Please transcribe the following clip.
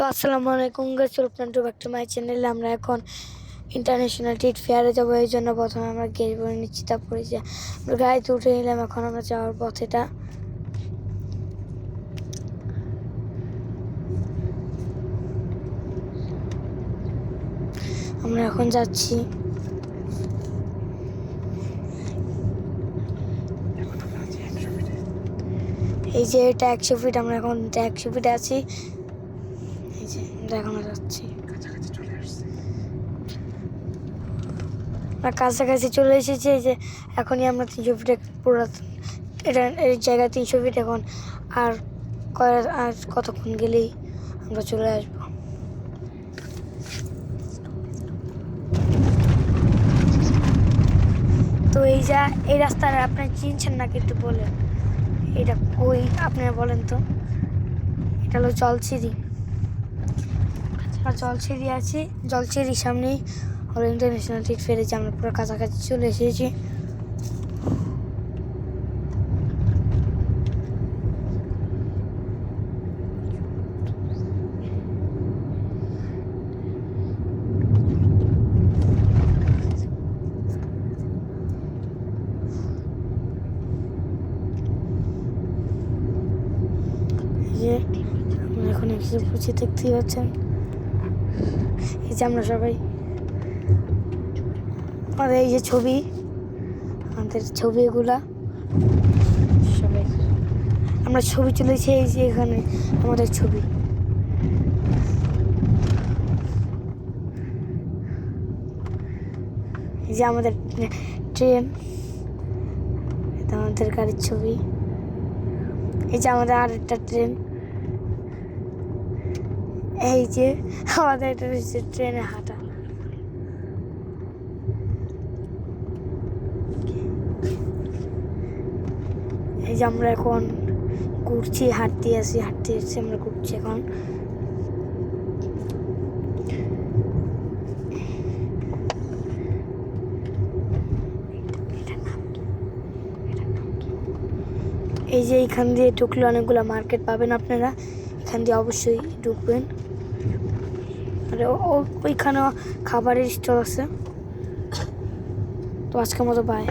তো আসসালামু আলাইকুম guys, welcome to back to my channel. আমরা এখন ইন্টারন্যাশনাল ট্রেড ফেয়ারে যাবো। এই জন্য প্রথমে আমরা গেট বলে নিচ্ছি, তারপরে যে আমরা গাড়িতে উঠে নিলাম। এখন আমরা যাওয়ার পথ এটা। আমরা এখন যাচ্ছি। এই যে এটা 100 ফিট, আমরা এখন 100 ফিটে আছি। এই যে দেখানো যাচ্ছে, আমরা কাছাকাছি চলে এসেছি। এই যে এখনই আমরা 300 ফিটে পুরো এটা এই জায়গায় 300 ফিট। এখন আর কতক্ষণ গেলেই আমরা চলে আসবো। তো এই রাস্তাটা আপনি চিনছেন নাকি একটু বলেন, এটা কই আপনারা বলেন তো। এটা হলো জলছিরি। জলছিরি আছি, জলছিরির সামনেই হলো ইন্টারন্যাশনাল ট্রেড ফেয়ার। যে আমরা পুরো কাছাকাছি চলে এসেছি। যে আমরা এখন এসে পৌঁছে, দেখতেই পাচ্ছেন। এই যে আমরা সবাই, আমাদের এই যে ছবি, আমাদের ছবি এগুলা সবাই আমরা ছবি তুলেছি। এই যে এখানে আমাদের ছবি। এই যে আমাদের ট্রেন, এটা আমাদের গাড়ির ছবি। এই যে আমাদের আরেকটা ট্রেন। এই যে আমাদের এটা হচ্ছে ট্রেনে হাঁটা। এই যে আমরা এখন ঘুরছি, হাঁটতে আসি আমরা ঘুরছি এখন। এই যে এইখান দিয়ে ঢুকলে অনেকগুলো মার্কেট পাবেন আপনারা, এখান দিয়ে অবশ্যই ঢুকবেন। আর ওইখানেও খাবারের স্টল আছে। তো আজকের মতো বাই।